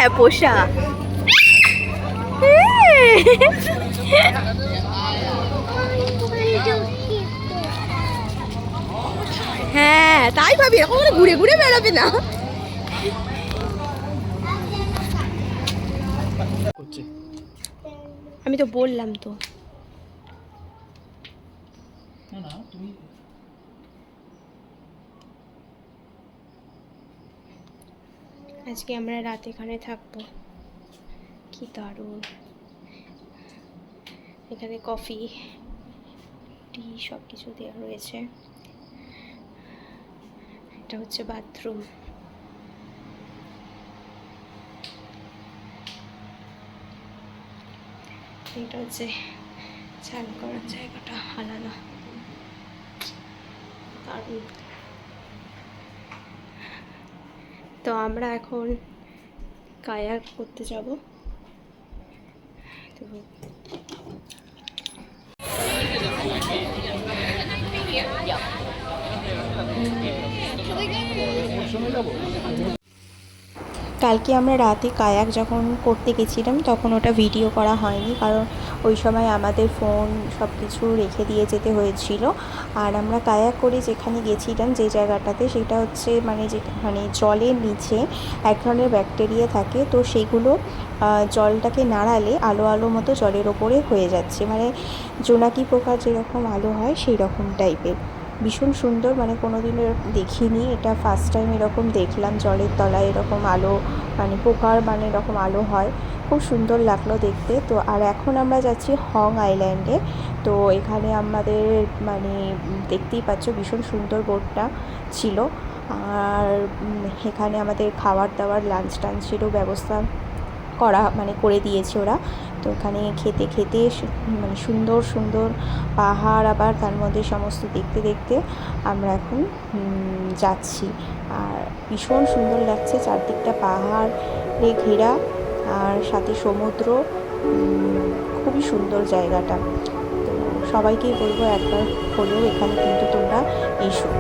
হ্যাঁ পোষা। হ্যাঁ তাই ভাবি, এরকম ঘুরে ঘুরে বেড়াবে না। আমি তো বললাম তো। আজকে আমরা রাত এখানে থাকবো, কি দারুণ। এখানে কফি টি সব কিছু দেওয়া রয়েছে। এটা হচ্ছে বাথরুম। এটা হচ্ছে চান করার জায়গাটা, আলাদা দারুণ। তো আমরা এখন কায়াক করতে যাব। তো কালকে আমরা রাতে কায়াক যখন করতে গেছিলাম তখন ওটা ভিডিও করা হয়নি, কারণ ওই সময় আমাদের ফোন সব কিছু রেখে দিয়ে যেতে হয়েছিল। আর আমরা কায়াক করে যেখানে গেছিলাম যে জায়গাটাতে, সেটা হচ্ছে মানে জলের নিচে এক ধরনের ব্যাকটেরিয়া থাকে, তো সেগুলো জলটাকে নাড়ালে আলো আলো মতো জলের ওপরে হয়ে যাচ্ছে, মানে জোনাকি পোকার যেরকম আলো হয় সেই রকম টাইপের। ভীষণ সুন্দর, মানে কোনো দিন দেখিনি, এটা ফার্স্ট টাইম এরকম দেখলাম জলের তলায় এরকম আলো, মানে পোকার মানে এরকম আলো হয়। খুব সুন্দর লাগলো দেখতে। তো আর এখন আমরা যাচ্ছি হং আইল্যান্ডে। তো এখানে আমাদের মানে দেখতেই পাচ্ছ ভীষণ সুন্দর বোটটা ছিল। আর এখানে আমাদের খাবার দাবার লাঞ্চ টাঞ্চেরও ব্যবস্থা করে দিয়েছে ওরা। তো এখানে খেতে খেতে মানে সুন্দর সুন্দর পাহাড়, আবার তার মধ্যে সমস্ত দেখতে দেখতে আমরা এখন যাচ্ছি। আর ভীষণ সুন্দর লাগছে, চারদিকটা পাহাড়ে ঘেরা আর সাথে সমুদ্র, খুবই সুন্দর জায়গাটা। তো সবাইকেই বলবো একবার হলেও এখানে কিন্তু তোমরা এসো।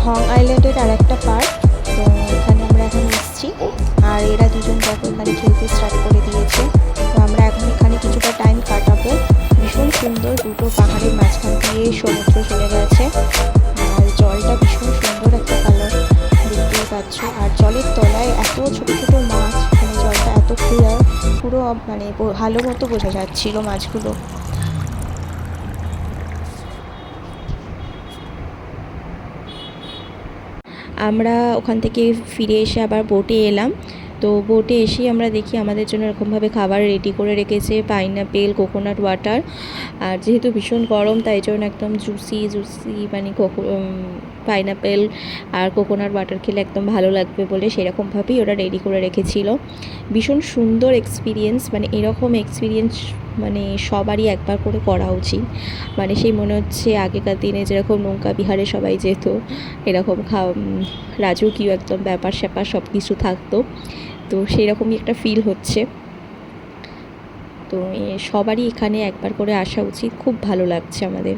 হং আইল্যান্ডের আর একটা পার্ক। তো এখানে আমরা এখন এসেছি, আর এরা দুজন দেখো এখানে খেলতে স্টার্ট করে দিয়েছে। তো আমরা এখন এখানে কিছুটা টাইম কাটাবো। ভীষণ সুন্দর, দুটো পাহাড়ের মাঝখান দিয়ে সমুদ্র চলে গেছে, আর জলটা ভীষণ সুন্দর একটা কালার দেখতেই পাচ্ছ। আর জলের তলায় এত ছোট ছোট মাছ, মানে জলটা এত ক্লিয়ার, পুরো মানে ভালো মতো বোঝা যাচ্ছিল মাছগুলো। আমরা ওখান থেকে ফিরে এসে আবার বোটে এলাম। তো বোটে এসেই আমরা দেখি আমাদের জন্য এরকমভাবে খাবার রেডি করে রেখেছে, পাইনাপেল, কোকোনাট ওয়াটার। আর যেহেতু ভীষণ গরম তাই জন্য একদম জুসি মানে পাইনাপেল আর কোকোনাট ওয়াটার খেলে একদম ভালো লাগবে বলে সেরকমভাবেই ওরা রেডি করে রেখেছিল। ভীষণ সুন্দর এক্সপিরিয়েন্স, মানে এরকম এক্সপিরিয়েন্স মানে সবারই একবার করে করা উচিত। মানে সেই মনে হচ্ছে আগেকার দিনে যেরকম নৌকা বিহারে সবাই যেত, এরকম রাজকীয় একদম ব্যাপার স্যাপার সব কিছু থাকতো। তো সেই রকমই একটা ফিল হচ্ছে। তো সবারই এখানে একবার করে আসা উচিত, খুব ভালো লাগছে আমাদের।